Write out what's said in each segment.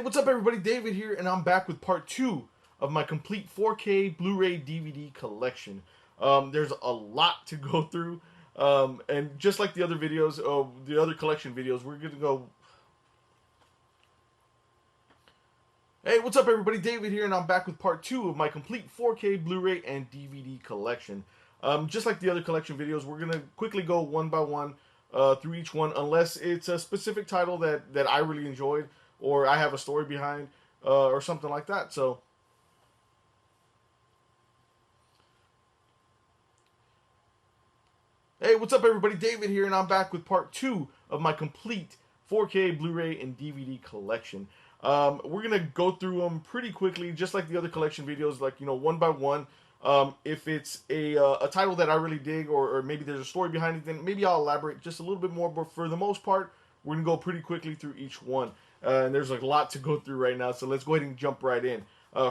what's up everybody? David here, and I'm back with part 2 of my complete 4K Blu-ray DVD collection. There's a lot to go through, and just like the other videos, the other collection videos, we're going to go... Hey, what's up everybody? David here, and I'm back with part 2 of my complete 4K Blu-ray and DVD collection. Just like the other collection videos, we're going to quickly go one by one through each one, unless it's a specific title that I really enjoyed, or I have a story behind, or something like that. So, hey, what's up everybody? David here, and I'm back with part 2 of my complete 4K Blu-ray and DVD collection. We're going to go through them pretty quickly, just like the other collection videos, like, one by one. If it's a title that I really dig, or maybe there's a story behind it, then maybe I'll elaborate just a little bit more. But for the most part, we're going to go pretty quickly through each one. And there's a lot to go through right now, so let's go ahead and jump right in.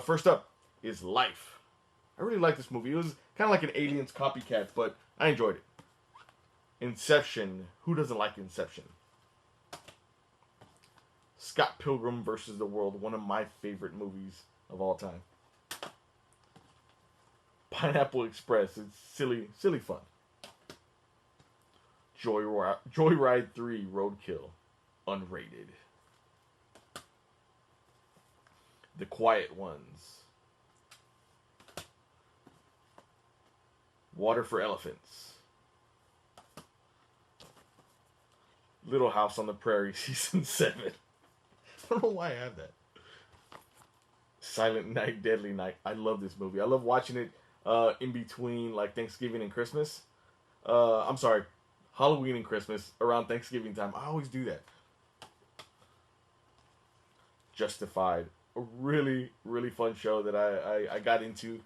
First up is Life. I really like this movie. It was kind of like an Aliens copycat, but I enjoyed it. Inception. Who doesn't like Inception? Scott Pilgrim versus the World, one of my favorite movies of all time. Pineapple Express. It's silly fun. Joyride 3 Roadkill, unrated. The Quiet Ones. Water for Elephants. Little House on the Prairie Season 7. I don't know why I have that. Silent Night, Deadly Night. I love this movie. I love watching it in between like Thanksgiving and Christmas. I'm sorry, Halloween and Christmas, around Thanksgiving time. I always do that. Justified. A really, really fun show that I got into.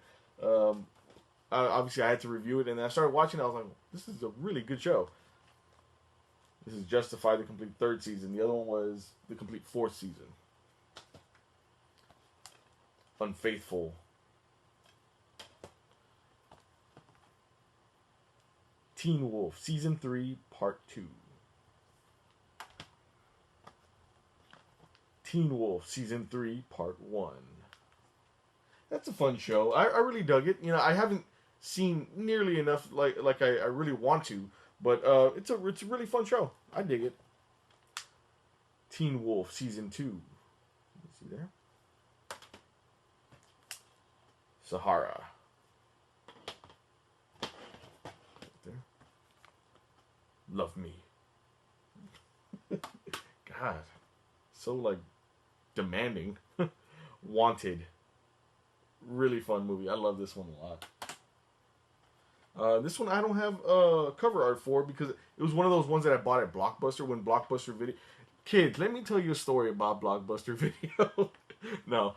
Obviously, I had to review it, and then I started watching it. I was like, this is a really good show. This is Justified, the complete 3rd season. The other one was the complete 4th season. Unfaithful. Teen Wolf, Season 3, Part 2. Teen Wolf, Season 3, Part 1. That's a fun show. I really dug it. I haven't seen nearly enough like I really want to, but it's a really fun show. I dig it. Teen Wolf, Season 2. See there? Sahara. Right there. Love Me. God. So, demanding. Wanted. Really fun movie. I love this one a lot. This one I don't have cover art for, because it was one of those ones that I bought at Blockbuster when Blockbuster Video... Kids, let me tell you a story about Blockbuster Video. No.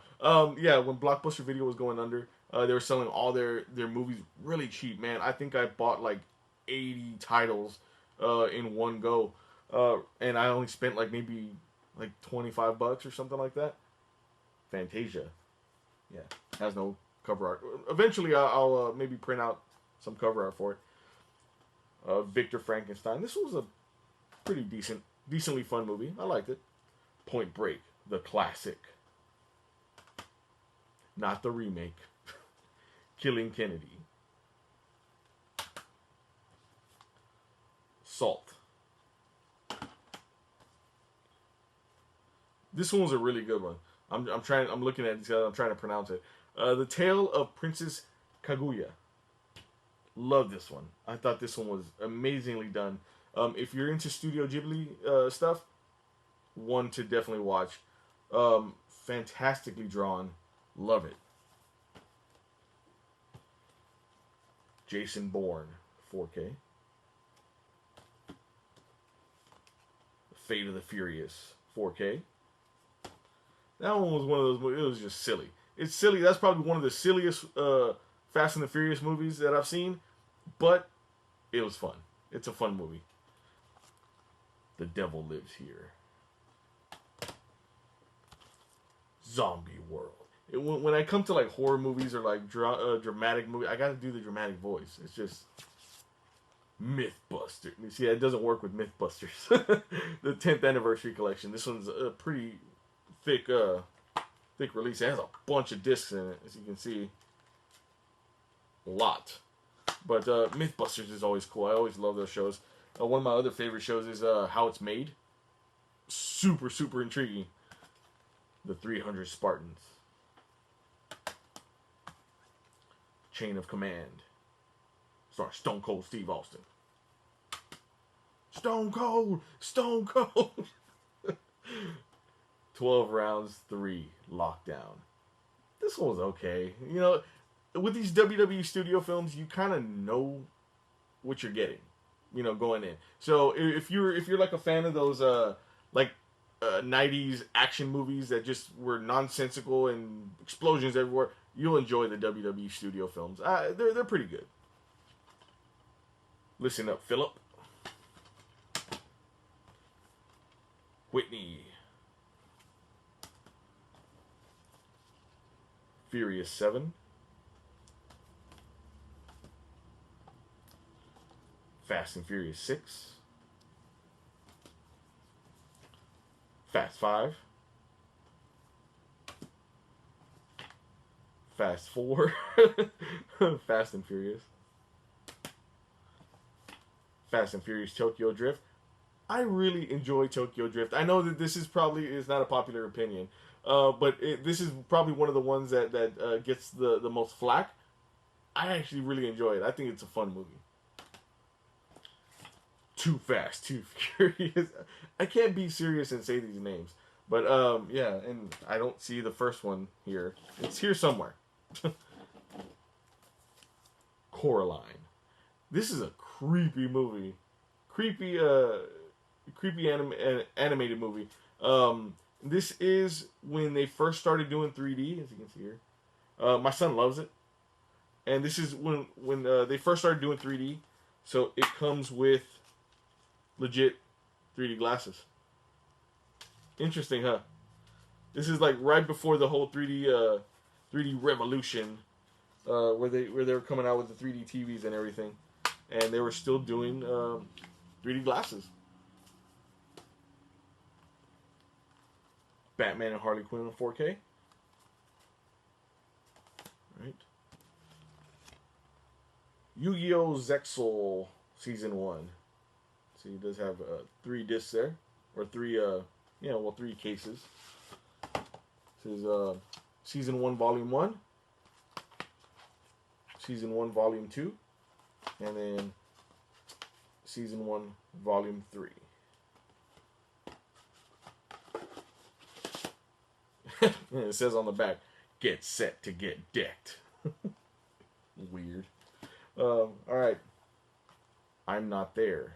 Yeah, when Blockbuster Video was going under, they were selling all their movies really cheap, man. I think I bought 80 titles in one go. And I only spent maybe $25 or something like that. Fantasia. Yeah, has no cover art. Eventually, I'll maybe print out some cover art for it. Victor Frankenstein. This was a pretty decently fun movie. I liked it. Point Break, the classic. Not the remake. Killing Kennedy. Salt. This one was a really good one. I'm looking at it. I'm trying to pronounce it. The Tale of Princess Kaguya. Love this one. I thought this one was amazingly done. If you're into Studio Ghibli stuff, one to definitely watch. Fantastically drawn. Love it. Jason Bourne, 4K. Fate of the Furious, 4K. That one was one of those movies. It was just silly. It's silly. That's probably one of the silliest Fast and the Furious movies that I've seen. But it was fun. It's a fun movie. The Devil Lives Here. Zombie World. When I come to horror movies or dramatic movies, I gotta do the dramatic voice. It's just Mythbusters. You see, it doesn't work with Mythbusters. The 10th anniversary collection. This one's a pretty thick release. It has a bunch of discs in it, as you can see. A lot. But Mythbusters is always cool. I always love those shows. One of my other favorite shows is How It's Made. Super, super intriguing. The 300 Spartans. Chain of Command. Starring Stone Cold Steve Austin. Stone Cold! Stone Cold! 12 rounds, 3 lockdown. This one was okay. You know, with these WWE studio films, you kind of know what you're getting. You know, going in. So if you're like a fan of those 90s action movies that just were nonsensical and explosions everywhere, you'll enjoy the WWE studio films. They're pretty good. Listen up, Philip. Whitney. Furious 7. Fast and Furious 6. Fast 5. Fast 4. Fast and Furious. Fast and Furious Tokyo Drift. I really enjoy Tokyo Drift. I know that this is not a popular opinion, but this is probably one of the ones that gets the most flack. I actually really enjoy it. I think it's a fun movie. Too Fast, Too Furious. I can't be serious and say these names, but yeah, and I don't see the first one here. It's here somewhere. Coraline. This is a creepy movie. Creepy animated movie. This is when they first started doing 3D, as you can see here. My son loves it. And this is when they first started doing 3D. So it comes with legit 3D glasses. Interesting, huh? This is like right before the whole 3D revolution, where they were coming out with the 3D TVs and everything, and they were still doing 3D glasses. Batman and Harley Quinn in 4K. Right. Yu-Gi-Oh! Zexal Season 1. So he does have 3 discs there, or 3 cases. This is Season 1, Volume 1, Season 1, Volume 2, and then Season 1, Volume 3. And it says on the back, get set to get decked. Weird. Alright. I'm Not There.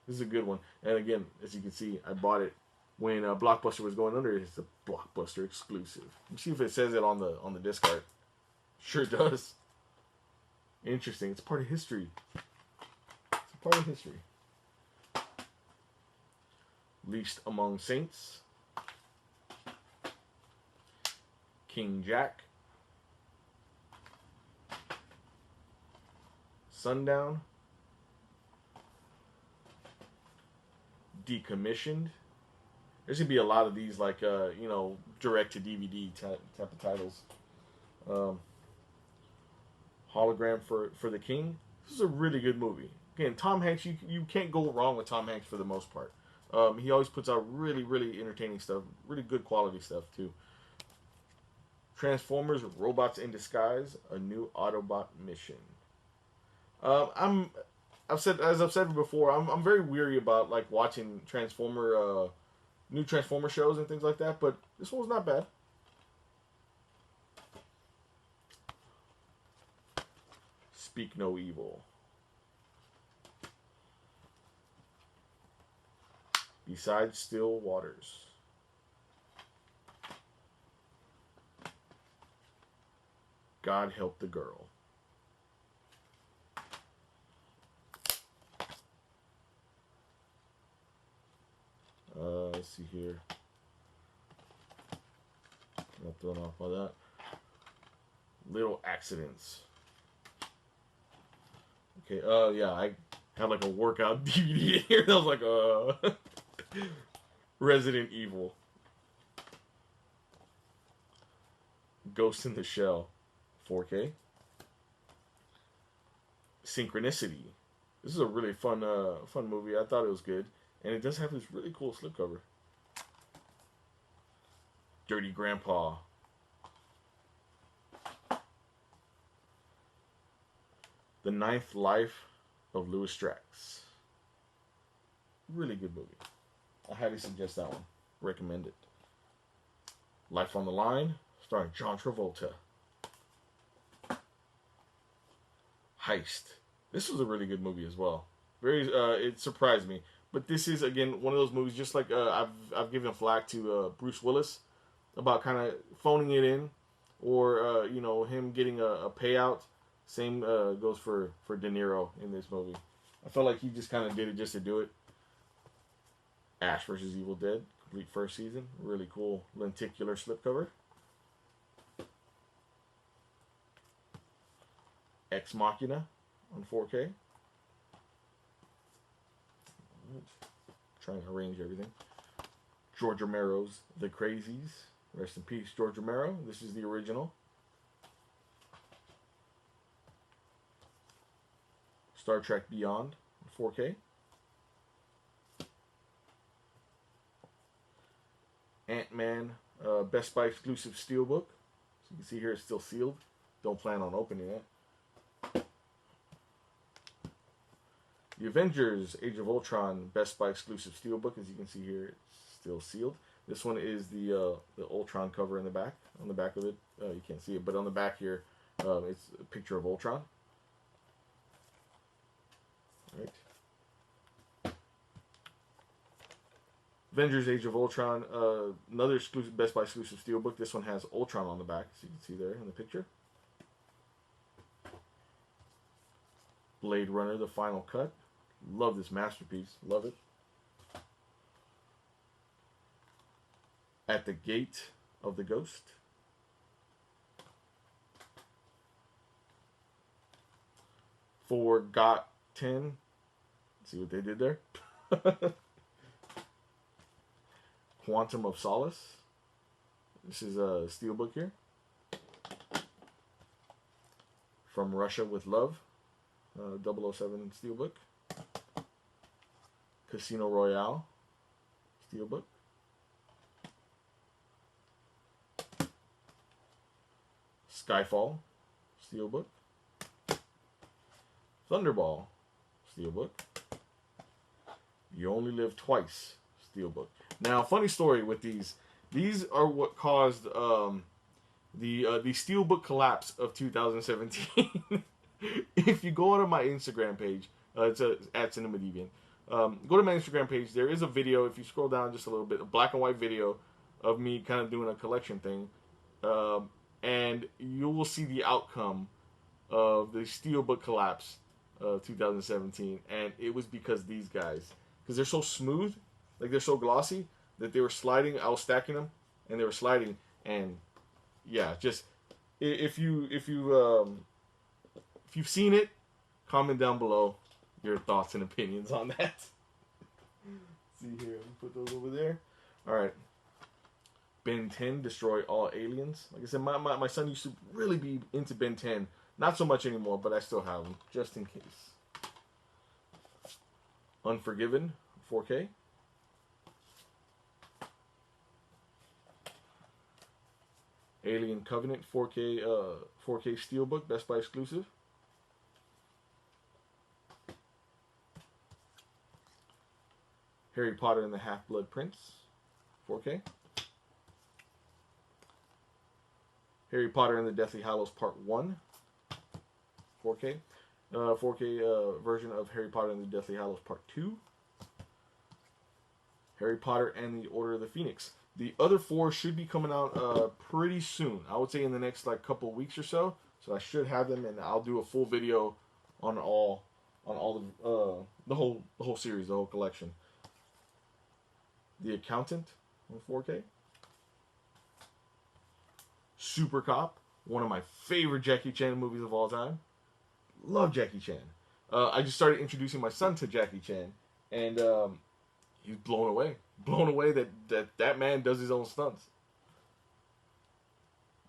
This is a good one. And again, as you can see, I bought it when Blockbuster was going under. It's a Blockbuster exclusive. You see if it says it on the disc art. Sure does. Interesting. It's part of history. It's a part of history. Least Among Saints. King Jack. Sundown. Decommissioned. There's gonna be a lot of these, like direct to DVD type of titles. Hologram for the King. This is a really good movie. Again, Tom Hanks. You can't go wrong with Tom Hanks for the most part. He always puts out really, really entertaining stuff. Really good quality stuff too. Transformers: Robots in Disguise. A New Autobot Mission. I've said before, I'm very weary about like watching new Transformer shows and things like that, but this one was not bad. Speak No Evil. Beside Still Waters. God Help the Girl. Let's see here. I'm not thrown off by that. Little Accidents. Okay, yeah, I have like a workout DVD in here. That was like Resident Evil. Ghost in the Shell, 4K. Synchronicity. This is a really fun movie. I thought it was good, and it does have this really cool slipcover. Dirty Grandpa. The Ninth Life of Louis Strax. Really good movie. I highly suggest that one. Recommend it. Life on the Line, starring John Travolta. Heist. This was a really good movie as well. It surprised me. But this is, again, one of those movies, just like I've given flack to Bruce Willis about kind of phoning it in, or him getting a payout. Same goes for De Niro in this movie. I felt like he just kind of did it just to do it. Ash vs. Evil Dead, complete first season. Really cool lenticular slipcover. Ex Machina on 4K. Trying to arrange everything. George Romero's The Crazies. Rest in peace, George Romero. This is the original. Star Trek Beyond, 4K. Ant-Man, Best Buy exclusive steelbook. So you can see here it's still sealed. Don't plan on opening it. The Avengers Age of Ultron Best Buy exclusive steelbook. As you can see here, it's still sealed. This one is the Ultron cover in the back. On the back of it, you can't see it, but on the back here, it's a picture of Ultron. Right. Avengers Age of Ultron, another exclusive Best Buy exclusive steelbook. This one has Ultron on the back, so you can see there in the picture. Blade Runner, The Final Cut. Love this masterpiece. Love it. At the Gate of the Ghost. Forgotten. See what they did there? Quantum of Solace. This is a steelbook here. From Russia with Love. 007 steelbook. Casino Royale steelbook. Skyfall steelbook. Thunderball steelbook. You Only Live Twice steelbook. Now, funny story with these. These are what caused the steelbook collapse of 2017. If you go onto my Instagram page, it's at Cinema Deviant. Go to my Instagram page. There is a video. If you scroll down just a little bit, a black and white video of me kind of doing a collection thing, and you will see the outcome of the steelbook collapse of 2017. And it was because these guys, because they're so smooth, like they're so glossy that they were sliding. I was stacking them, and they were sliding. And yeah, just if you've seen it, comment down below your thoughts and opinions on that. See here, put those over there. All right. Ben 10, Destroy All Aliens. Like I said, my son used to really be into Ben 10. Not so much anymore, but I still have them, just in case. Unforgiven, 4K. Alien Covenant, 4K Steelbook, Best Buy exclusive. Harry Potter and the Half-Blood Prince, 4K. Harry Potter and the Deathly Hallows Part 1, 4K. 4K version of Harry Potter and the Deathly Hallows Part 2. Harry Potter and the Order of the Phoenix. The other 4 should be coming out pretty soon. I would say in the next couple of weeks or so. So I should have them, and I'll do a full video on the whole series, the whole collection. The Accountant on 4K. Super Cop, one of my favorite Jackie Chan movies of all time. Love Jackie Chan. I just started introducing my son to Jackie Chan, and he's blown away. Blown away that man does his own stunts.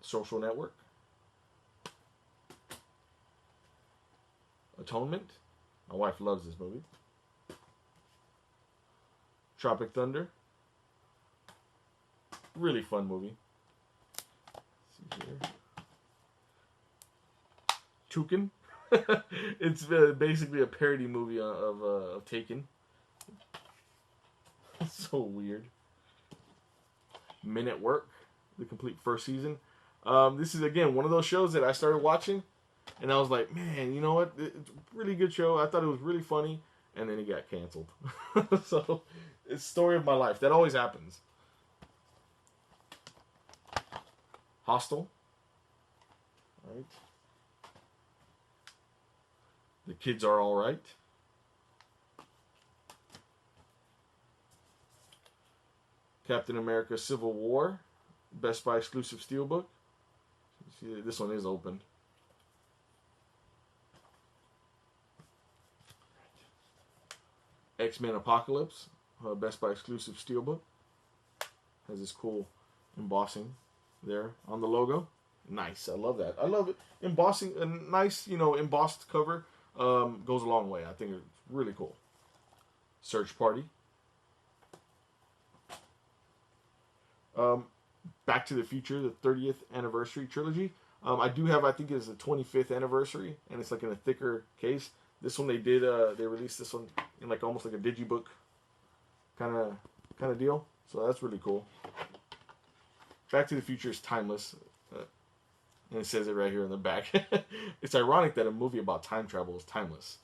Social Network. Atonement. My wife loves this movie. Tropic Thunder. Really fun movie. Let's see here. Tuken. It's basically a parody movie of Taken. It's so weird. Men at Work, the complete first season. This is, again, one of those shows that I started watching, and I was like, man, you know what? It's a really good show. I thought it was really funny, and then it got canceled. So, it's the story of my life. That always happens. Hostel. All right. The Kids Are All Right. Captain America Civil War. Best Buy exclusive steelbook. See, this one is open. X-Men Apocalypse. Best Buy exclusive steelbook. Has this cool embossing there on the logo. Nice. I love that. I love it. Embossing, a nice, embossed cover goes a long way. I think it's really cool. Search Party. Back to the Future, the 30th anniversary trilogy. I do have, I think it's the 25th anniversary, and it's like in a thicker case. This one they released this one in like almost like a digibook kind of deal. So that's really cool. Back to the Future is timeless. And it says it right here in the back. It's ironic that a movie about time travel is timeless.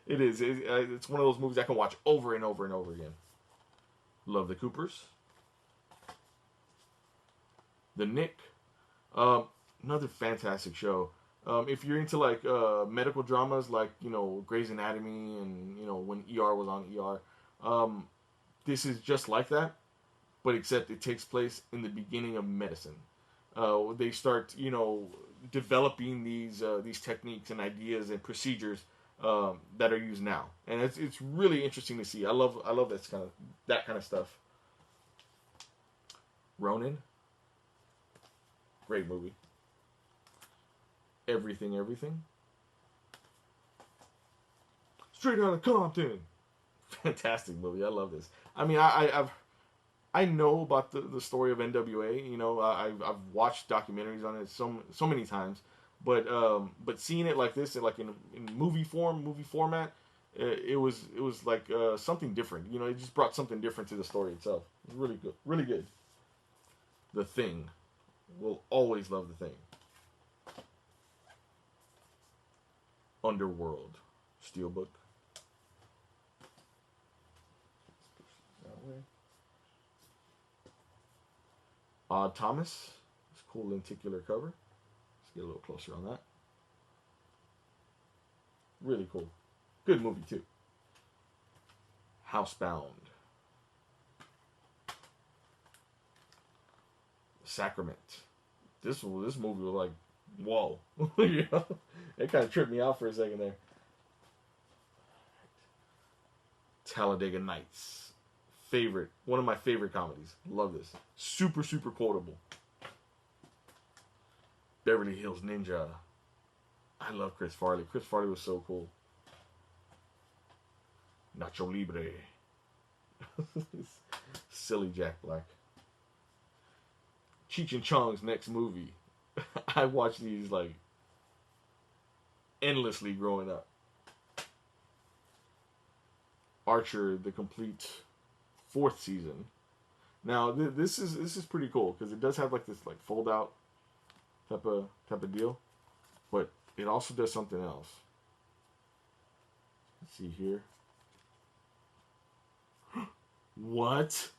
It is. It's one of those movies I can watch over and over and over again. Love the Coopers. The Nick. Another fantastic show. If you're into like medical dramas like, Grey's Anatomy and, when ER was on ER, this is just like that, but except it takes place in the beginning of medicine. They start, developing these techniques and ideas and procedures that are used now, and it's really interesting to see. I love that kind of stuff. Ronin, great movie. Everything. Straight Outta Compton, fantastic movie. I love this. I mean, I know about the story of NWA. I've watched documentaries on it so many times, but seeing it like this, like in movie format, it was like something different. It just brought something different to the story itself. It was really good, really good. The Thing, will always love The Thing. Underworld, steelbook. That way. Odd Thomas. It's a cool lenticular cover. Let's get a little closer on that. Really cool. Good movie, too. Housebound. Sacrament. This movie was like, whoa. It kind of tripped me out for a second there. Talladega Nights. One of my favorite comedies. Love this. Super, super quotable. Beverly Hills Ninja. I love Chris Farley. Chris Farley was so cool. Nacho Libre. Silly Jack Black. Cheech and Chong's next movie. I watched these like endlessly growing up. Archer, the complete 4th season. Now this is pretty cool because it does have like this like fold out type of deal, but it also does something else. Let's see here. What?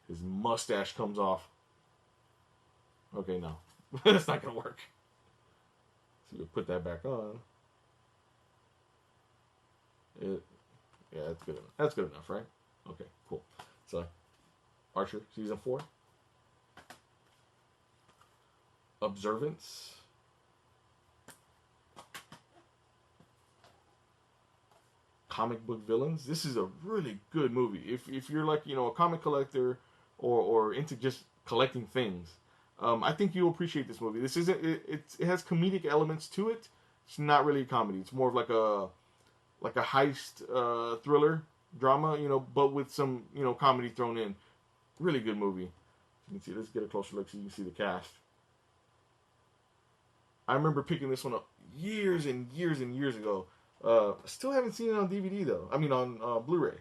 His mustache comes off. Okay, no. That's not going to work. So we'll put that back on. Yeah, that's good enough. That's good enough, right? Okay, cool. So, Archer, season 4. Observance. Comic book villains. This is a really good movie. If you're like, a comic collector or into just collecting things, I think you'll appreciate this movie. This isn't it has comedic elements to it. It's not really a comedy. It's more of like a heist thriller drama, but with some comedy thrown in. Really good movie. You can see. Let's get a closer look so you can see the cast. I remember picking this one up years and years and years ago. Still haven't seen it on DVD though. I mean on Blu-ray.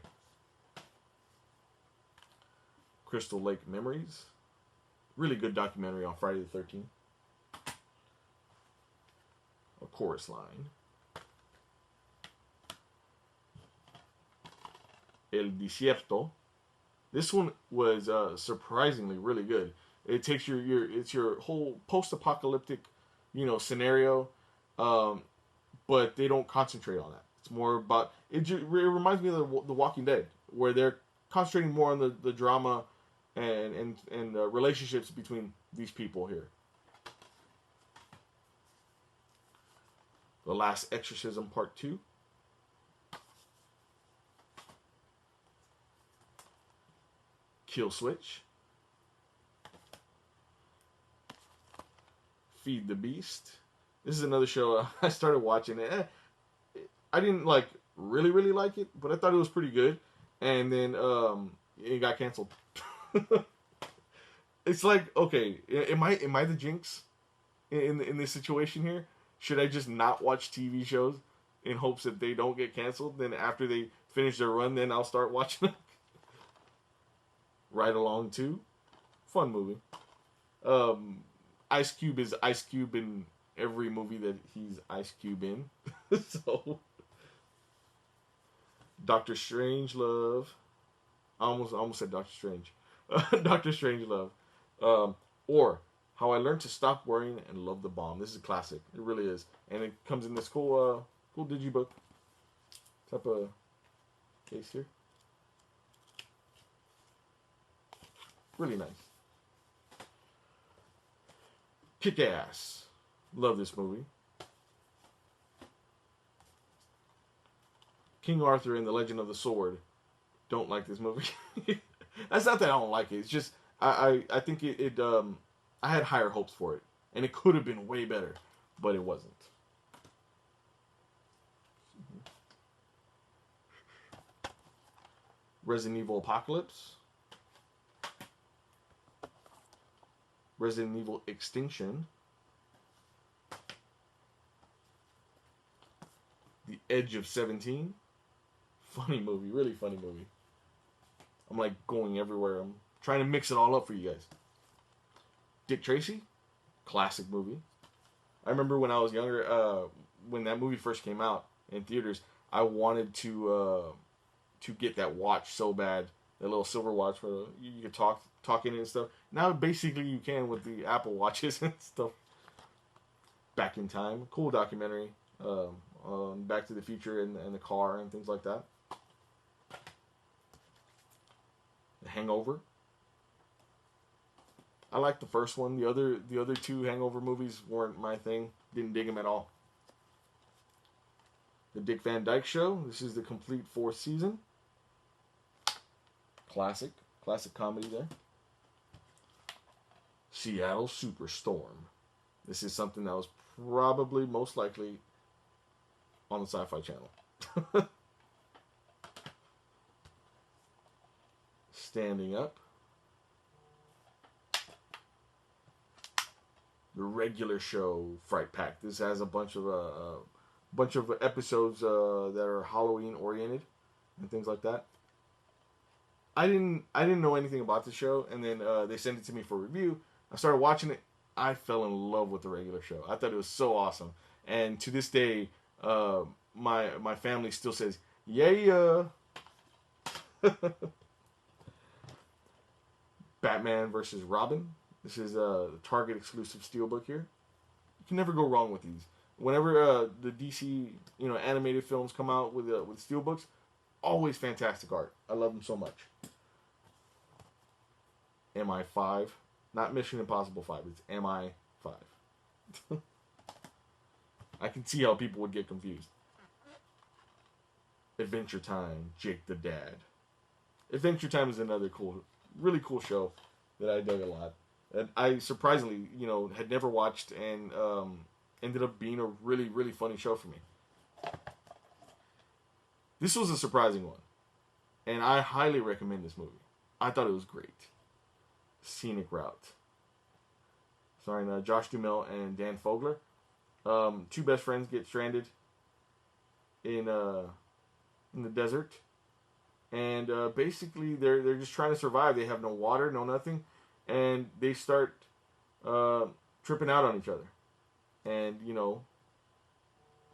Crystal Lake Memories. Really good documentary on Friday the 13th. A chorus line. El Desierto. This one was surprisingly really good. It takes it's your whole post-apocalyptic, scenario, but they don't concentrate on that. It's more about it. It reminds me of the Walking Dead, where they're concentrating more on the drama and relationships between these people here. The Last Exorcism Part 2. Kill Switch. Feed the Beast. This is another show I started watching. I didn't really like it, but I thought it was pretty good. And then it got canceled. It's like, okay, am I the jinx in this situation here? Should I just not watch TV shows in hopes that they don't get canceled? Then after they finish their run, then I'll start watching them. Ride Along 2. Fun movie. Ice Cube is Ice Cube in every movie that he's Ice Cube in. So, Doctor Strangelove. I almost said Doctor Strange. Doctor Strangelove. Or How I Learned to Stop Worrying and Love the Bomb. This is a classic. It really is. And it comes in this cool digibook type of case here. Really nice. Kick-Ass. Love this movie. King Arthur and the Legend of the Sword. Don't like this movie. That's not that I don't like it. It's just I think it I had higher hopes for it, and it could have been way better, but it wasn't. Resident Evil Apocalypse. Resident Evil Extinction. The Edge of 17. Funny movie, really funny movie. I'm like going everywhere. I'm trying to mix it all up for you guys. Dick Tracy. Classic movie. I remember when I was younger, when that movie first came out in theaters, I wanted to get that watch so bad. That little silver watch where you could talk in it and stuff. Now basically you can with the Apple Watches and stuff. Back in Time, cool documentary. Back to the Future and the car and things like that. The Hangover. I liked the first one. The other two Hangover movies weren't my thing. Didn't dig them at all. The Dick Van Dyke Show. This is the complete 4th season. Classic comedy there. Seattle Superstorm. This is something that was probably most likely on the Sci-Fi Channel. Standing Up. The Regular Show Fright Pack. This has a bunch of episodes that are Halloween oriented and things like that. I didn't know anything about the show, and then they sent it to me for review. I started watching it. I fell in love with the Regular Show. I thought it was so awesome, and to this day, my family still says, "Yeah." Batman versus Robin. This is a Target exclusive steelbook here. You can never go wrong with these. Whenever the DC animated films come out with steelbooks, always fantastic art. I love them so much. MI5, not Mission Impossible 5. It's MI5. I can see how people would get confused. Adventure Time, Jake the Dad. Adventure Time is another really cool show that I dug a lot. that I surprisingly, had never watched, and ended up being a really, really funny show for me. This was a surprising one, and I highly recommend this movie. I thought it was great. Scenic Route. Starring Josh Duhamel and Dan Fogler. Two best friends get stranded in the desert, and basically they're just trying to survive. They have no water, no nothing, and they start tripping out on each other, and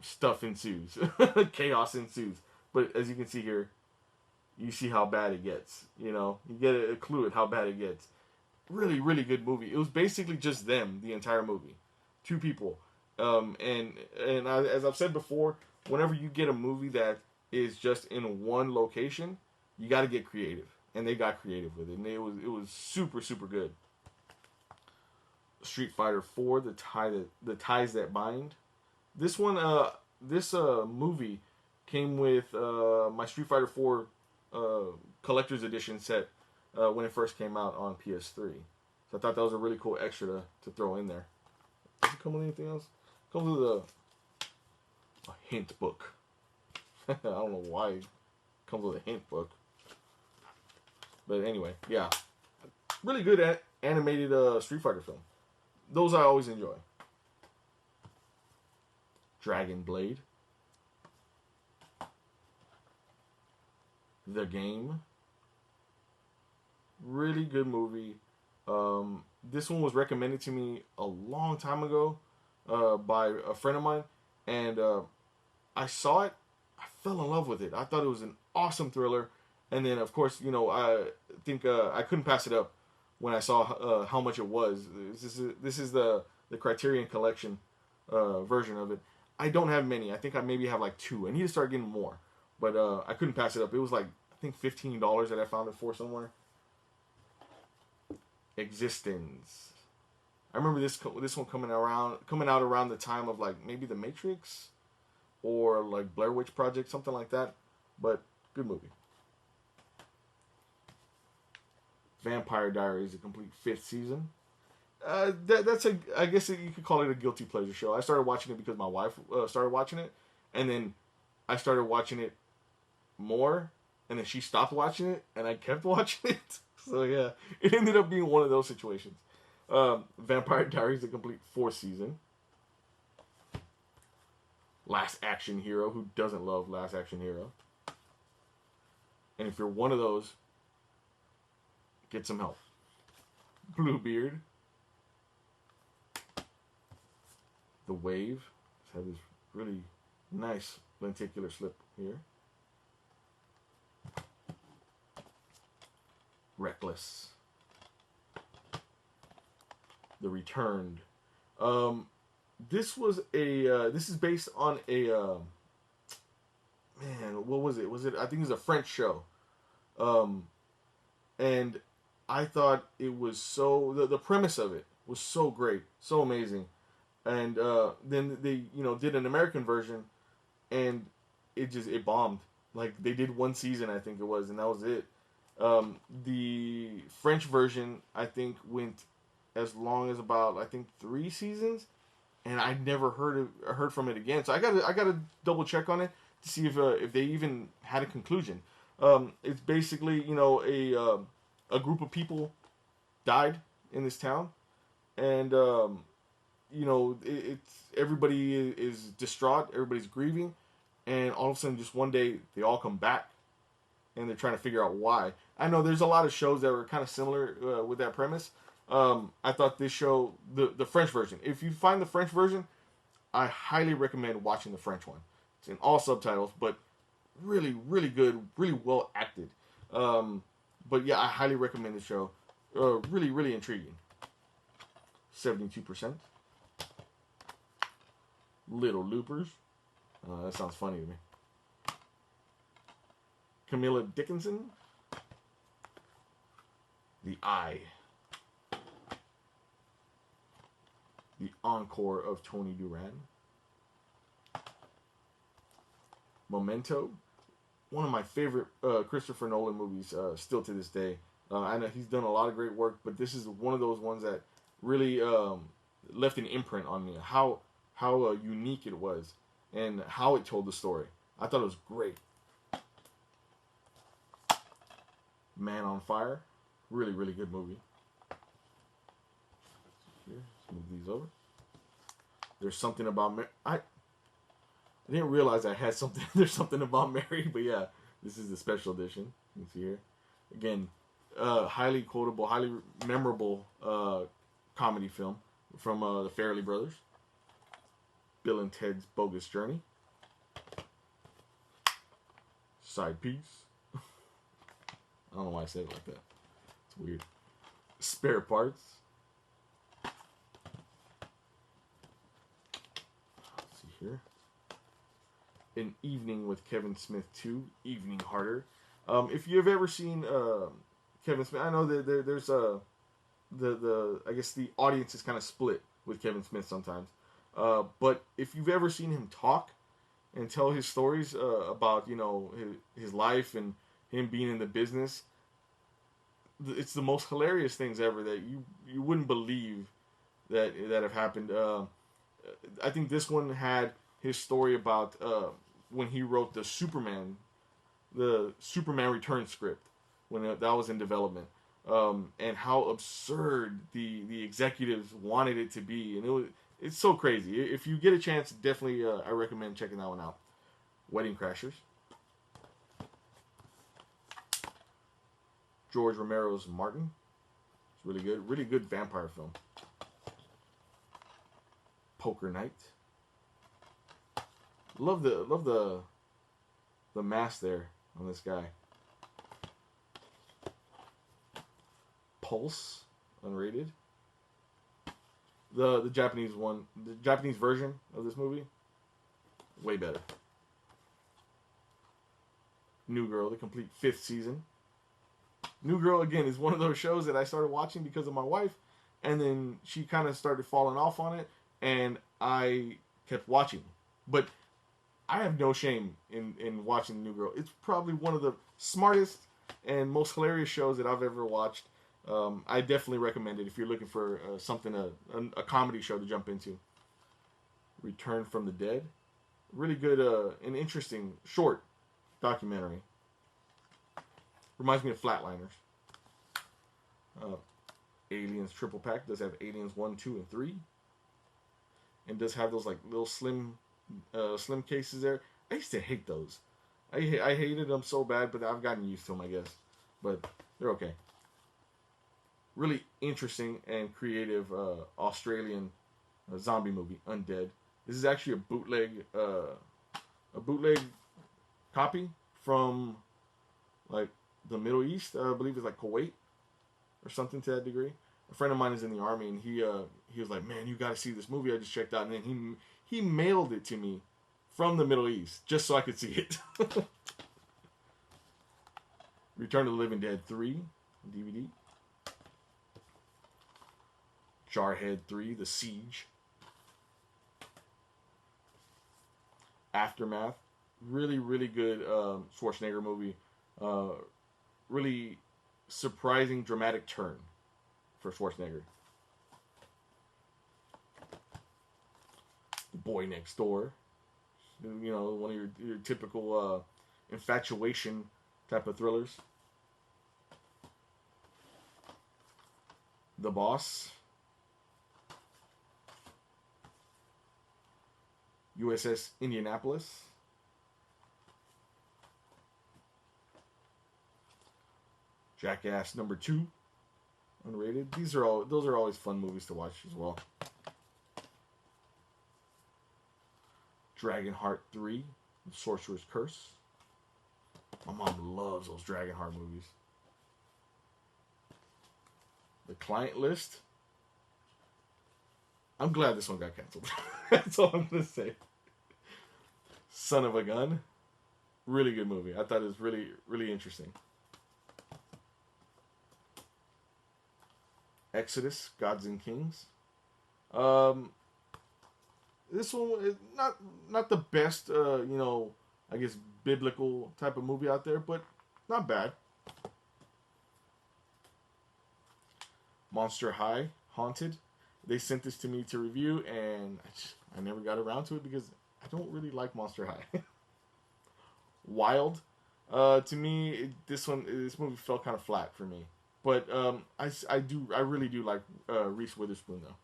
stuff ensues, chaos ensues. But as you can see here, you see how bad it gets. You get a clue at how bad it gets. Really, really good movie. It was basically just them the entire movie, two people. As I've said before, whenever you get a movie that is just in one location, you got to get creative, and they got creative with it, and it was super, super good. Street Fighter 4, the ties that bind. This one, this movie came with my Street Fighter 4 collector's edition set when it first came out on PS3. So I thought that was a really cool extra to throw in there. Does it come with anything else? It comes with a hint book. I don't know why it comes with a hint book. But anyway, yeah. Really good animated Street Fighter film. Those I always enjoy. Dragon Blade. The Game. Really good movie. This one was recommended to me a long time ago by a friend of mine, and I saw it. I fell in love with it. I thought it was an awesome thriller, and then of course, I think I couldn't pass it up when I saw how much it was. This is the Criterion Collection version of it. I don't have many. I think I maybe have like 2. I need to start getting more, but I couldn't pass it up. It was like I think $15 that I found it for somewhere. Existence. I remember this one coming out around the time of like maybe The Matrix or like Blair Witch Project, something like that. But good movie. Vampire Diaries, a complete 5th season. That's I guess you could call it a guilty pleasure show. I started watching it because my wife started watching it, and then I started watching it more, and then she stopped watching it, and I kept watching it. So yeah, it ended up being one of those situations. Vampire Diaries, a complete 4th season. Last Action Hero. Who doesn't love Last Action Hero? And if you're one of those, get some help. Bluebeard. The Wave. Let's have this really nice lenticular slip here. Reckless. The Returned. This is based on a man. What was it? I think it was a French show. And I thought it was the premise of it was so great, so amazing. And then they did an American version, and it bombed. Like they did 1 season, I think it was, and that was it. The French version, I think, went as long as about 3 seasons, and I never heard from it again. So I gotta double check on it to see if they even had a conclusion. It's basically a group of people died in this town, and it's everybody is distraught, everybody's grieving, and all of a sudden, just one day, they all come back, and they're trying to figure out why. I know there's a lot of shows that were kind of similar with that premise. I thought this show, the French version, if you find the French version, I highly recommend watching the French one. It's in all subtitles, but really, really good, really well acted. But yeah, I highly recommend the show. Really, really intriguing. 72%. Little Loopers. That sounds funny to me. Camilla Dickinson. The Eye. The Encore of Tony Duran. Memento. One of my favorite Christopher Nolan movies still to this day. I know he's done a lot of great work, but this is one of those ones that really left an imprint on me. How unique it was, and how it told the story. I thought it was great. Man on Fire, really really good movie. Here, let's move these over. There's something about I didn't realize I had something. There's something about Mary, but yeah, this is the special edition. You can see here. Again, highly quotable, highly memorable comedy film from the Farrelly brothers. Bill and Ted's Bogus Journey. Side piece. I don't know why I said it like that. It's weird. Spare Parts. Let's see here. An Evening with Kevin Smith 2. Evening Harder. If you've ever seen Kevin Smith, I know that there's I guess the audience is kind of split with Kevin Smith sometimes. But if you've ever seen him talk and tell his stories about his life and him being in the business, it's the most hilarious things ever that you wouldn't believe that have happened. I think this one had his story about when he wrote the Superman Return script when that was in development, and how absurd the executives wanted it to be, and it's so crazy. If you get a chance, definitely I recommend checking that one out. Wedding Crashers. George Romero's Martin. It's really good vampire film. Poker Night. Love the mask there on this guy. Pulse, unrated. The Japanese one, the Japanese version of this movie, way better. New Girl, the complete 5th season. New Girl, again, is one of those shows that I started watching because of my wife, and then she kind of started falling off on it, and I kept watching. But I have no shame in watching New Girl. It's probably one of the smartest and most hilarious shows that I've ever watched. I definitely recommend it if you're looking for something, a comedy show to jump into. Return from the Dead. Really good, and interesting, short documentary. Reminds me of Flatliners. Aliens Triple Pack does have Aliens 1, 2, and 3. And does have those like little slim cases there. I used to hate those. I hated them so bad, but I've gotten used to them, I guess. But they're okay. Really interesting and creative Australian zombie movie, Undead. This is actually a bootleg copy from like the Middle East. I believe it's like Kuwait or something to that degree. A friend of mine is in the army, and he was like, "Man, you got to see this movie I just checked out." And then he mailed it to me from the Middle East just so I could see it. Return of the Living Dead 3 DVD. Jarhead 3, The Siege. Aftermath. Really, really good Schwarzenegger movie. Really surprising, dramatic turn for Schwarzenegger. The Boy Next Door. You know, one of your typical infatuation type of thrillers. The Boss. USS Indianapolis. Jackass number 2, unrated. Those are always fun movies to watch as well. Dragonheart 3, The Sorcerer's Curse. My mom loves those Dragonheart movies. The Client List. I'm glad this one got canceled. That's all I'm gonna say. Son of a Gun. Really good movie. I thought it was really, really interesting. Exodus, Gods and Kings. This one is not the best, I guess biblical type of movie out there, but not bad. Monster High Haunted. They sent this to me to review, and I never got around to it because I don't really like Monster High. Wild. To me, this movie felt kind of flat for me. But I really do like Reese Witherspoon though.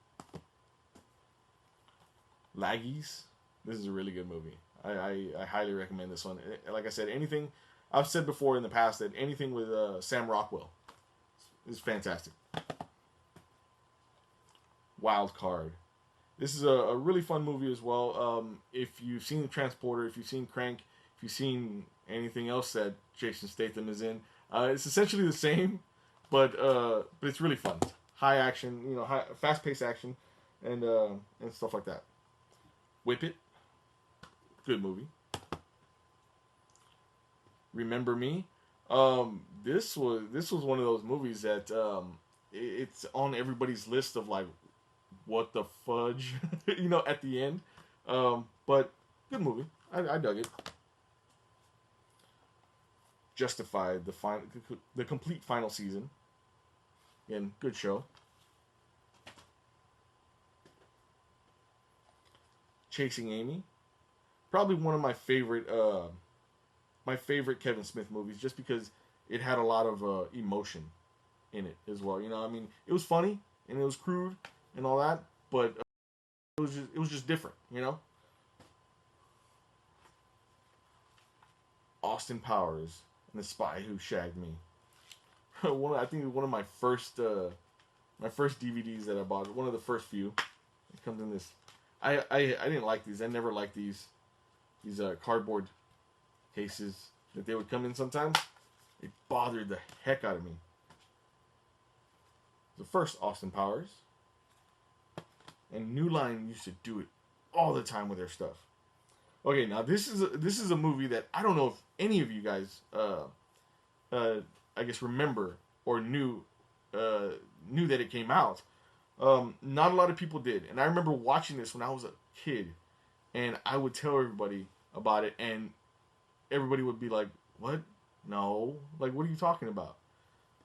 Laggies. This is a really good movie. I highly recommend this one. Like I said, anything I've said before in the past that anything with Sam Rockwell is fantastic. Wild Card. This is a really fun movie as well. If you've seen The Transporter, if you've seen Crank, if you've seen anything else that Jason Statham is in, it's essentially the same, but it's really fun. High action, fast paced action, and stuff like that. Whip It. Good movie. Remember Me. This was one of those movies that it's on everybody's list of like, what the fudge, at the end. But good movie. I dug it. Justified, the complete final season. Again, good show. Chasing Amy. Probably one of my favorite Kevin Smith movies, just because it had a lot of emotion in it as well. It was funny and it was crude and all that, but it was just different. Austin Powers and the Spy Who Shagged Me. I think one of my first DVDs that I bought. One of the first few. It comes in this. I didn't like these. I never liked these cardboard cases that they would come in sometimes. It bothered the heck out of me. The first Austin Powers. And New Line used to do it all the time with their stuff. Okay, now this is a movie that I don't know if any of you guys I guess remember or knew that it came out. Not a lot of people did, and I remember watching this when I was a kid, and I would tell everybody about it, and everybody would be like, "What? No, like what are you talking about?"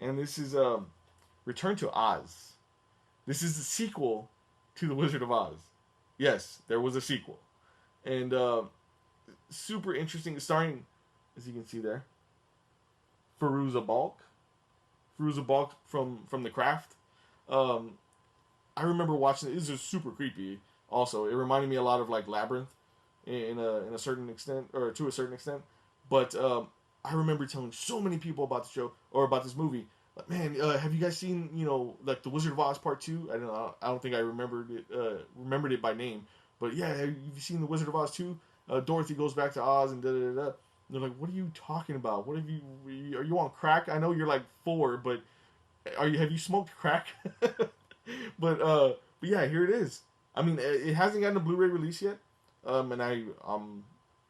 And this is Return to Oz. This is the sequel to The Wizard of Oz. Yes, there was a sequel, and super interesting, starring, as you can see there, Fairuza Balk from The Craft. I remember watching it. This is super creepy. Also, it reminded me a lot of like Labyrinth, in a certain extent, or to a certain extent. But I remember telling so many people about the show or about this movie. Like, man, have you guys seen like The Wizard of Oz Part 2? I don't think I remembered it by name. But yeah, have you seen The Wizard of Oz 2? Dorothy goes back to Oz and da da da. They're like, what are you talking about? Are you on crack? I know you're like 4, but have you smoked crack? But yeah, here it is. I mean, it hasn't gotten a Blu-ray release yet, and I'm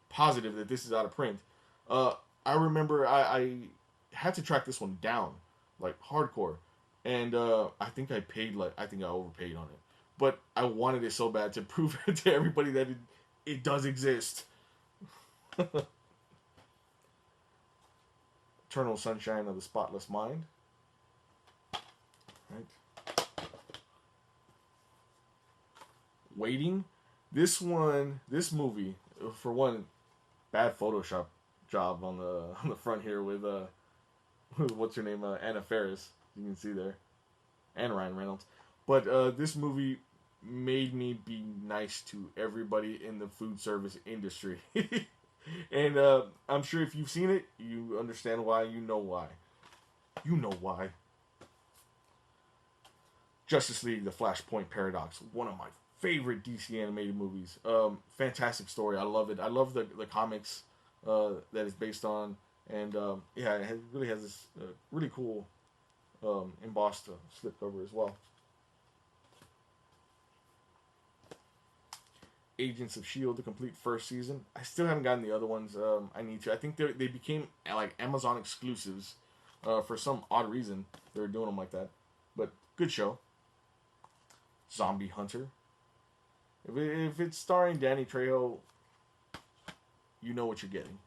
positive that this is out of print. I remember I had to track this one down, like hardcore, and I think I overpaid on it, but I wanted it so bad to prove it to everybody that it does exist. Eternal Sunshine of the Spotless Mind. Right. Waiting. This movie, for one, bad Photoshop job on the front here with what's her name, Anna Faris, you can see there, and Ryan Reynolds. But this movie made me be nice to everybody in the food service industry. And I'm sure if you've seen it, you understand why. You know why. Justice League: The Flashpoint Paradox, one of my favorite DC animated movies. Fantastic story. I love it. I love the comics that it's based on, and yeah, it really has this really cool embossed slipcover as well. Agents of S.H.I.E.L.D., the complete first season. I still haven't gotten the other ones. I need to. I think they became like Amazon exclusives for some odd reason. They were doing them like that. But good show. Zombie Hunter. If it's starring Danny Trejo, you know what you're getting.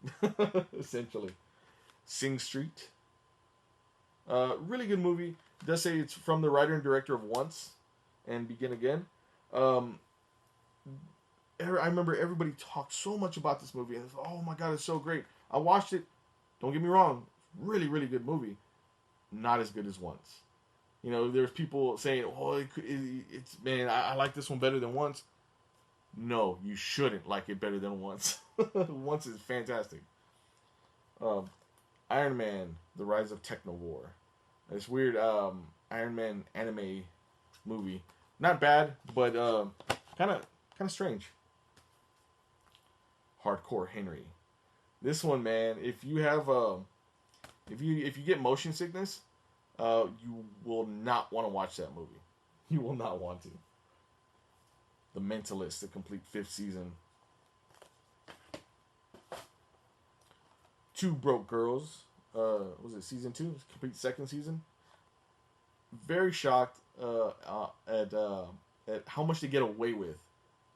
Essentially. Sing Street. Really good movie. It does say it's from the writer and director of Once and Begin Again. Um, I remember everybody talked so much about this movie, and it's, oh my god, it's so great. I watched it. Don't get me wrong, really, really good movie. Not as good as Once. You know, there's people saying, "Oh, it's man, I like this one better than Once." No, you shouldn't like it better than Once. Once is fantastic. Um, Iron Man: The Rise of Technovore. This weird Iron Man anime movie. Not bad, but kind of strange. Hardcore Henry. This one, man, if you have if you get motion sickness, you will not want to watch that movie. You will not want to. The Mentalist, the complete fifth season. Two Broke Girls. Was it season 2? Complete second season. Very shocked at how much they get away with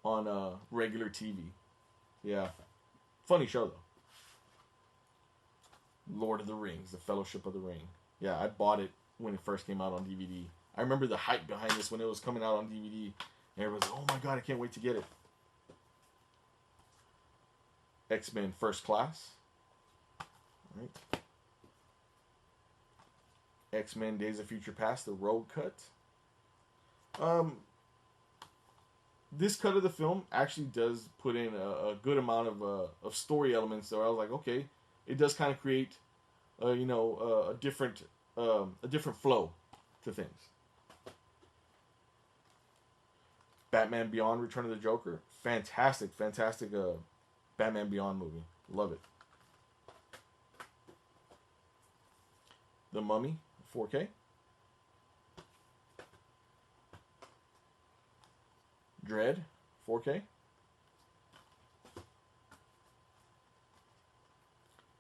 on regular TV. Yeah, funny show though. Lord of the Rings, The Fellowship of the Ring. Yeah, I bought it when it first came out on DVD. I remember the hype behind this when it was coming out on DVD. And everyone's like, oh my god, I can't wait to get it. X-Men First Class. Right. X-Men Days of Future Past, the Road Cut. This cut of the film actually does put in a good amount of story elements. So I was like, okay, it does kind of create, a different flow to things. Batman Beyond: Return of the Joker, fantastic Batman Beyond movie. Love it. The Mummy, 4K. Dread, 4K.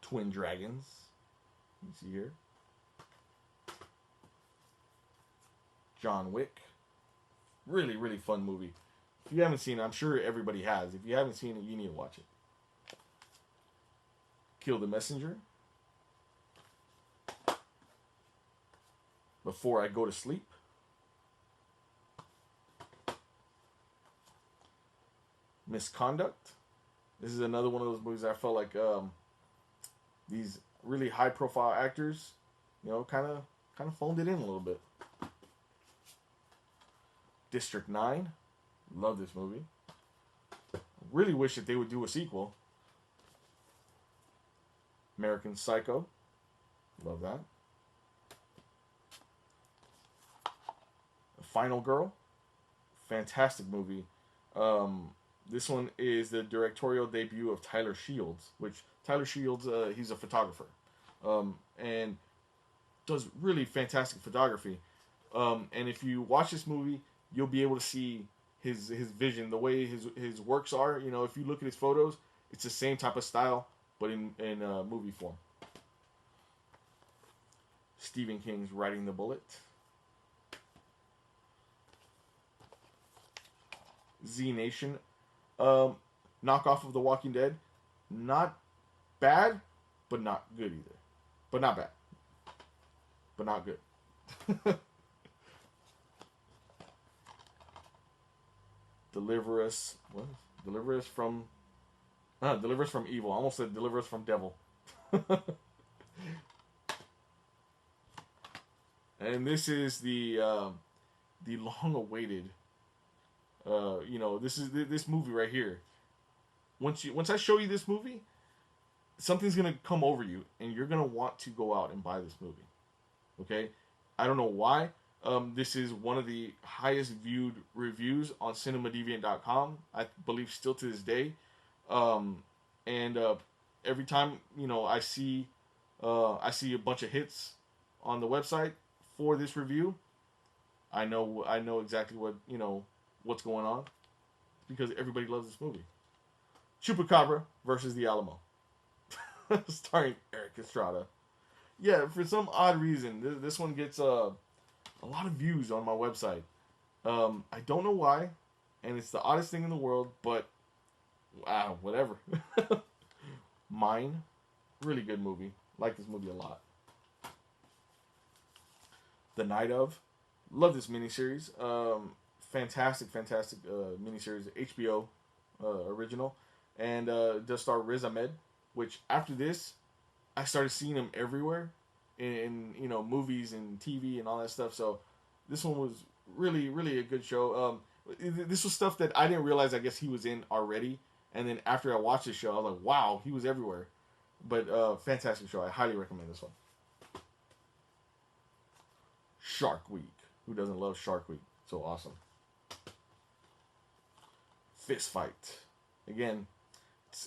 Twin Dragons, you see here. John Wick, really, really fun movie. If you haven't seen it, I'm sure everybody has. If you haven't seen it, you need to watch it. Kill the Messenger. Before I Go to Sleep. Misconduct. This is another one of those movies I felt like these really high profile actors, kind of phoned it in a little bit. District 9. Love this movie. Really wish that they would do a sequel. American Psycho. Love that. Final Girl. Fantastic movie. This one is the directorial debut of Tyler Shields, which Tyler Shields, he's a photographer, and does really fantastic photography. And if you watch this movie, you'll be able to see his vision, the way his works are. If you look at his photos, it's the same type of style, but in movie form. Stephen King's Riding the Bullet. Z Nation. Knockoff of The Walking Dead. Not bad, but not good either. But not bad. But not good. Deliver us. What? Deliver us from evil. I almost said deliver us from devil. And this is the long-awaited. This movie right here. Once I show you this movie, something's gonna come over you, and you're gonna want to go out and buy this movie. Okay, I don't know why. This is one of the highest viewed reviews on CinemaDeviant.com. I believe still to this day. And every time I see a bunch of hits on the website for this review, I know exactly what's going on, because everybody loves this movie. Chupacabra versus the Alamo, starring Eric Estrada. Yeah, for some odd reason, this one gets a lot of views on my website. I don't know why, and it's the oddest thing in the world, but whatever. Mine, really good movie. Like this movie a lot. The Night of. Love this miniseries. Fantastic, fantastic miniseries. HBO original. And does star Riz Ahmed, which after this, I started seeing him everywhere in movies and TV and all that stuff. So this one was really, really a good show. This was stuff that I didn't realize, I guess, he was in already. And then after I watched the show, I was like, wow, he was everywhere. But fantastic show. I highly recommend this one. Shark Week. Who doesn't love Shark Week? So awesome. Fist Fight. Again,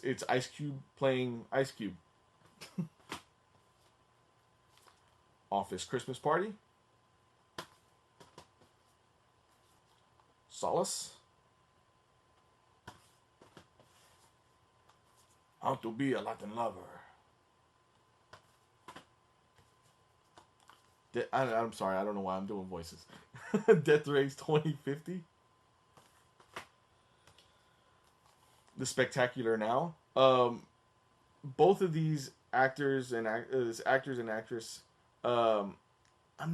it's Ice Cube playing Ice Cube. Office Christmas Party. Solace. How to be a Latin lover. I'm sorry, I don't know why I'm doing voices. Death Race 2050. The Spectacular Now. Both of these actors and actress, I'm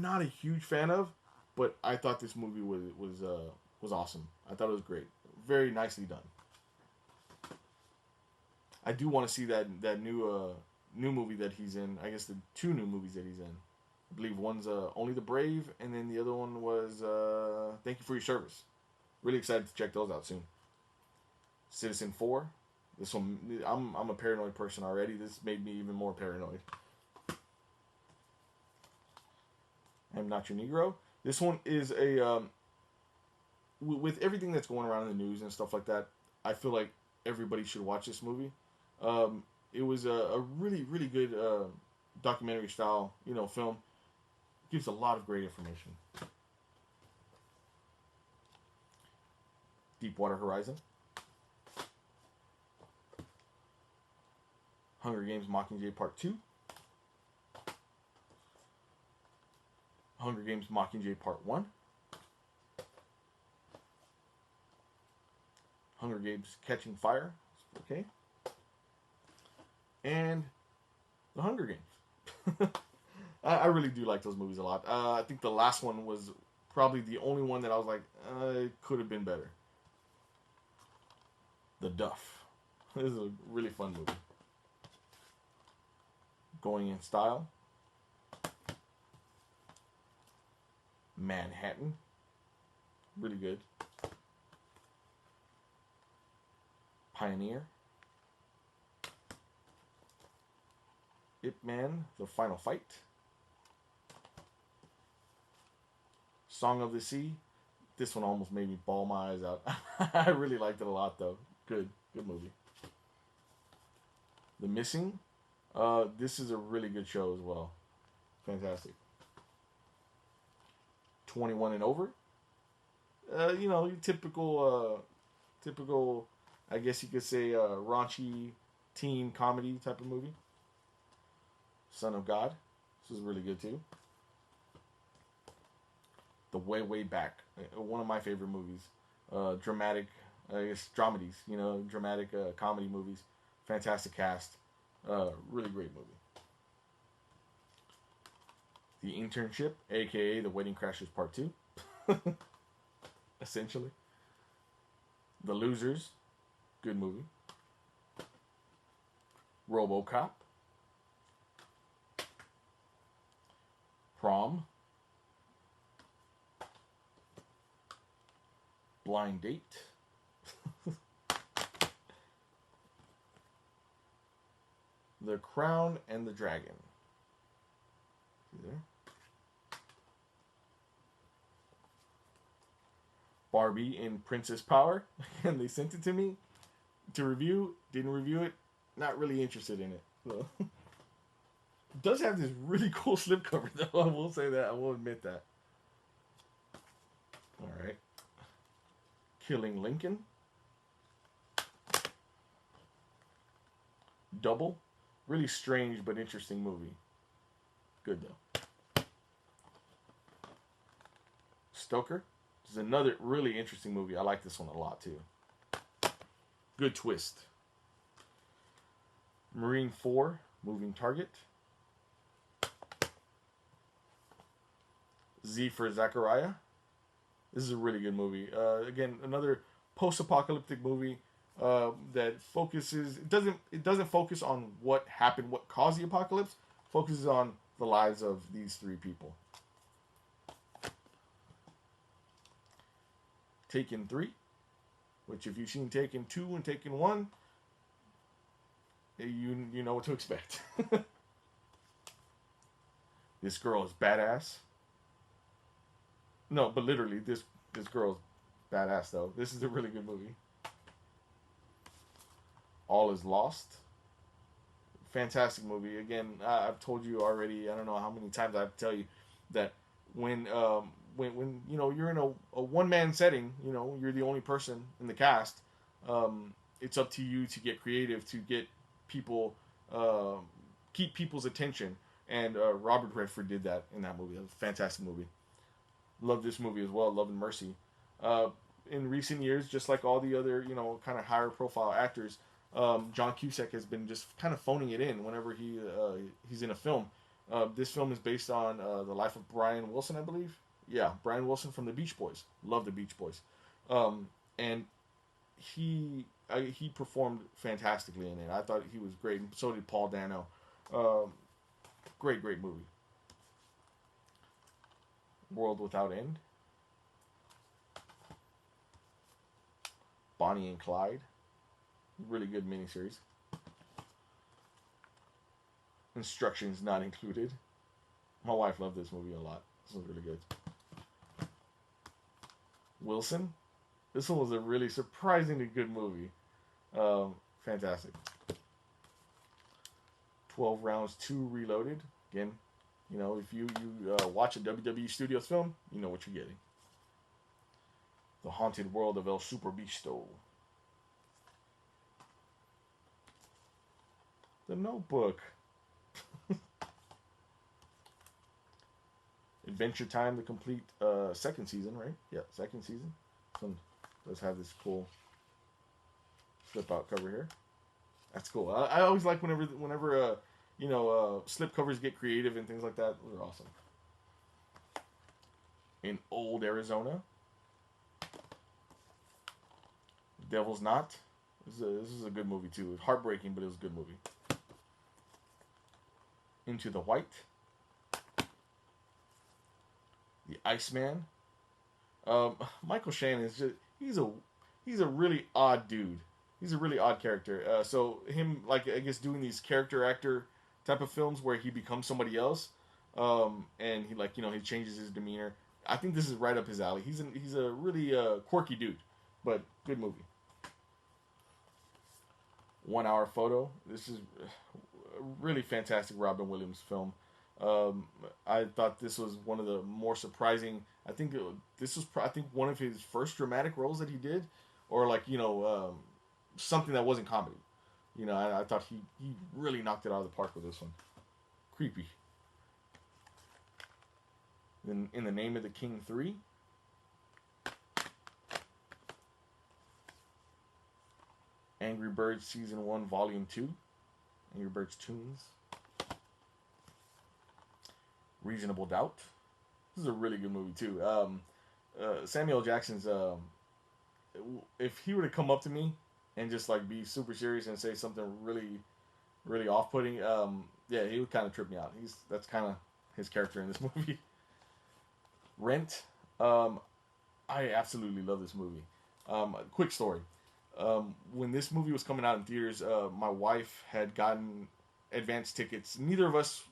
not a huge fan of, but I thought this movie was awesome. I thought it was great, very nicely done. I do want to see that new movie that he's in. I guess the two new movies that he's in. I believe one's Only the Brave, and then the other one was Thank You for Your Service. Really excited to check those out soon. Citizen 4. This one, I'm a paranoid person already. This made me even more paranoid. I'm Not Your Negro. This one is a with everything that's going around in the news and stuff like that. I feel like everybody should watch this movie. It was a really, really good documentary style, film. Gives a lot of great information. Deepwater Horizon. Hunger Games Mockingjay Part 2. Hunger Games Mockingjay Part 1. Hunger Games Catching Fire. Okay. And The Hunger Games. I really do like those movies a lot. I think the last one was probably the only one that I was like, it could have been better. The Duff. This is a really fun movie. Going in Style. Manhattan. Really good. Pioneer. Ip Man, The Final Fight. Song of the Sea. This one almost made me bawl my eyes out. I really liked it a lot, though. Good movie. The Missing. This is a really good show as well. Fantastic. 21 and Over. Your typical, I guess you could say, raunchy teen comedy type of movie. Son of God. This is really good too. The Way, Way Back. One of my favorite movies. Dramatic, I guess, dramedies. Dramatic comedy movies. Fantastic cast. Really great movie. The Internship, aka The Wedding Crashers Part 2. Essentially. The Losers. Good movie. RoboCop. Prom. Blind Date. The Crown and the Dragon. See there? Barbie in Princess Power. And they sent it to me to review. Didn't review it. Not really interested in it. So. It does have this really cool slipcover, though. I will say that. I will admit that. Alright. Killing Lincoln. Double. Really strange but interesting movie. Good, though. Stoker. This is another really interesting movie. I like this one a lot, too. Good twist. Marine 4. Moving Target. Z for Zachariah. This is a really good movie. Again, another post-apocalyptic movie that focuses. It doesn't focus on what happened, what caused the apocalypse. Focuses on the lives of these three people. Taken 3, which if you've seen Taken 2 and Taken 1, you know what to expect. This girl is badass. No, but literally, this girl's badass though. This is a really good movie. All is Lost. Fantastic movie. Again, I've told you already. I don't know how many times I have to tell you that when you're in a one man setting, you're the only person in the cast. It's up to you to get creative, to get people, keep people's attention. And Robert Redford did that in that movie. It was a fantastic movie. Love this movie as well. Love and Mercy. In recent years, just like all the other kind of higher profile actors, John Cusack has been just kind of phoning it in whenever he's in a film. This film is based on the life of Brian Wilson, I believe. Yeah, Brian Wilson from the Beach Boys. Love the Beach Boys. And he performed fantastically in it. I thought he was great. And so did Paul Dano. Great movie. World Without End. Bonnie and Clyde. Really good miniseries. Instructions not included. My wife loved this movie a lot. This was really good. Wilson. This one was a really surprisingly good movie. Fantastic. 12 Rounds 2 Reloaded. Again, if you watch a WWE Studios film, you know what you're getting. The Haunted World of El Super Bisto. The Notebook. Adventure Time, the complete second season, right? Yeah, second season. This one does have this cool flip out cover here. That's cool. I always like whenever slip covers get creative and things like that. Those are awesome. In Old Arizona. Devil's Knot. This is a good movie too. It's heartbreaking, but it was a good movie. Into the White. The Iceman. Michael Shannon is just he's a really odd dude. He's a really odd character. So him, like, I guess doing these character actor type of films where he becomes somebody else, and he changes his demeanor. I think this is right up his alley. He's a really quirky dude, but good movie. 1 Hour Photo. This is a really fantastic Robin Williams film. I thought this was one of the more surprising. I think this was one of his first dramatic roles that he did, or something that wasn't comedy. I thought he really knocked it out of the park with this one. Creepy. Then In the Name of the King 3. Angry Birds Season 1 Volume 2. Angry Birds Tunes. Reasonable Doubt. This is a really good movie too. Samuel Jackson's if he were to come up to me and just be super serious and say something really, really off-putting, he would kind of trip me out. That's kind of his character in this movie. Rent. I absolutely love this movie. Quick story. When this movie was coming out in theaters, my wife had gotten advance tickets. Neither of us,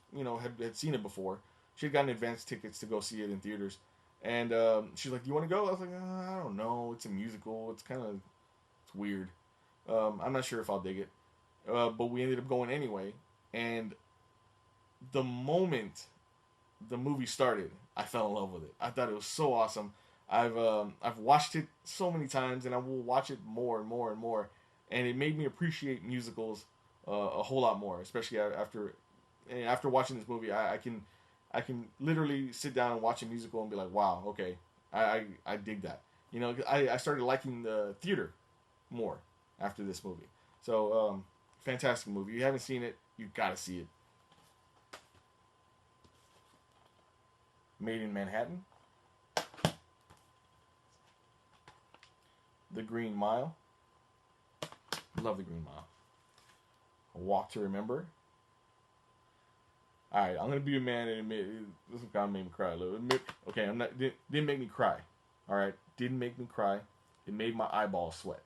had seen it before. She had gotten advance tickets to go see it in theaters. And she's like, "Do you want to go?" I was like, "I don't know. It's a musical. It's weird. I'm not sure if I'll dig it." But we ended up going anyway. And the moment the movie started, I fell in love with it. I thought it was so awesome. I've watched it so many times, and I will watch it more and more and more. And it made me appreciate musicals a whole lot more, especially after watching this movie. I can literally sit down and watch a musical and be like, wow, okay, I dig that. I started liking the theater more after this movie. So, fantastic movie. If you haven't seen it, you gotta see it. Made in Manhattan, The Green Mile. Love The Green Mile. A Walk to Remember. All right, I'm gonna be a man and admit this kind of made me cry a little. Okay, I'm not didn't make me cry. All right, didn't make me cry. It made my eyeballs sweat.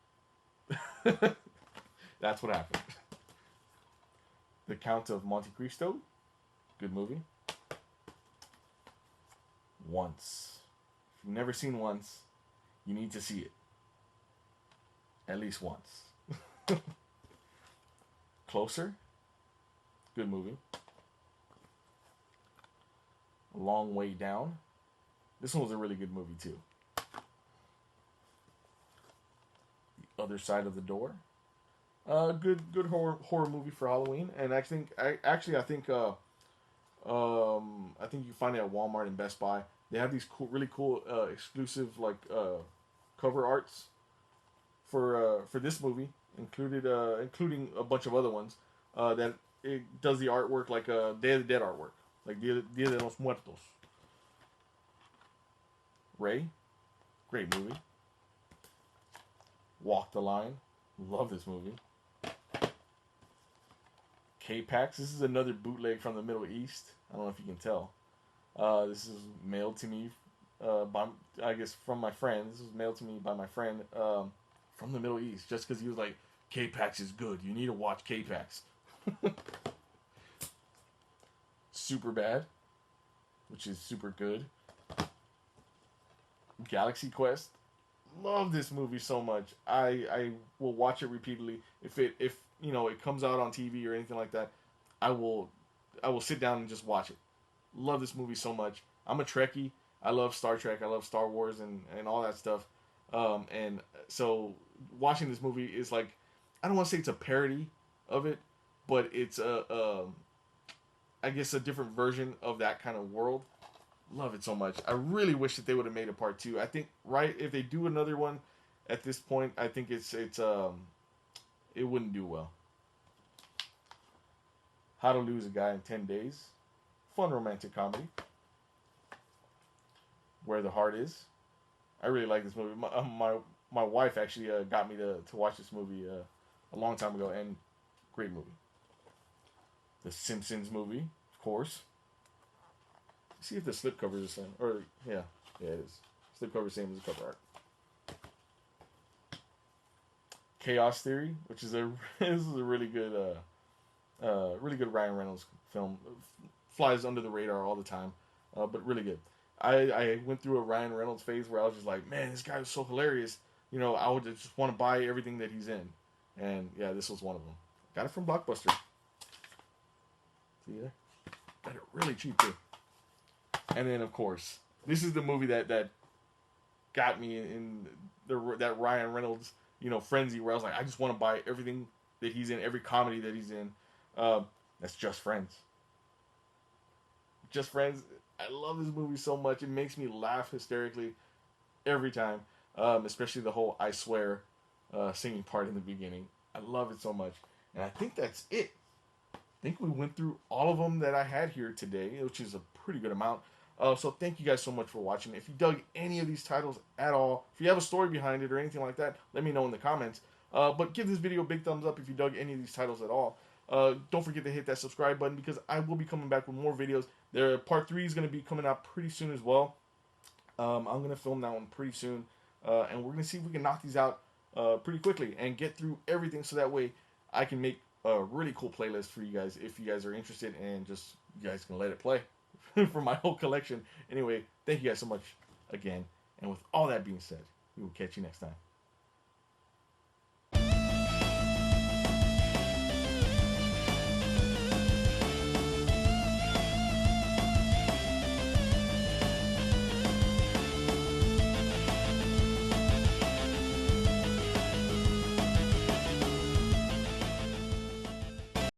That's what happened. The Count of Monte Cristo. Good movie. Once. If you've never seen Once, you need to see it. At least once. Closer. Good movie. A Long Way Down. This one was a really good movie too. The Other Side of the Door. Good horror movie for Halloween, and I think you can find it at Walmart and Best Buy. They have these really cool exclusive cover arts for this movie, including a bunch of other ones that it does the artwork like Day of the Dead artwork, like Dia de los Muertos. Ray, great movie. Walk the Line, love this movie. K-Pax, this is another bootleg from the Middle East. I don't know if you can tell. This is mailed to me from my friend. This was mailed to me by my friend from the Middle East, just because he was like, K-Pax is good. You need to watch K-Pax. Super Bad, which is super good. Galaxy Quest. Love this movie so much. I will watch it repeatedly. If it comes out on TV or anything like that, I will sit down and just watch it. Love this movie so much. I'm a Trekkie. I love Star Trek. I love Star Wars and all that stuff. And so watching this movie is like, I don't want to say it's a parody of it, but it's I guess a different version of that kind of world. Love it so much. I really wish that they would have made a part 2. I think if they do another one at this point, I think it wouldn't do well. How to Lose a Guy in 10 Days. Fun romantic comedy. Where the Heart Is. I really like this movie. My wife actually got me to watch this movie a long time ago, and great movie. The Simpsons movie, of course. See if the slipcover is the same. Or, yeah, it is. Slipcover same as the cover art. Chaos Theory, which is this is a really good Ryan Reynolds film. Flies under the radar all the time, but really good. I went through a Ryan Reynolds phase where I was just like, man, this guy is so hilarious. I would just want to buy everything that he's in. And yeah, this was one of them. Got it from Blockbuster. See there? Got it really cheap too. And then, of course, this is the movie that got me in that Ryan Reynolds, frenzy where I was like, I just want to buy everything that he's in, every comedy that he's in. That's Just Friends. Just Friends. I love this movie so much. It makes me laugh hysterically every time, especially the whole I Swear singing part in the beginning. I love it so much. And I think that's it. I think we went through all of them that I had here today, which is a pretty good amount. So thank you guys so much for watching. If you dug any of these titles at all, if you have a story behind it or anything like that, let me know in the comments. But give this video a big thumbs up if you dug any of these titles at all. Don't forget to hit that subscribe button because I will be coming back with more videos. Part 3 is going to be coming out pretty soon as well. I'm going to film that one pretty soon. And we're going to see if we can knock these out pretty quickly and get through everything so that way I can make a really cool playlist for you guys if you guys are interested and just you guys can let it play for my whole collection. Anyway, thank you guys so much again. And with all that being said, we will catch you next time.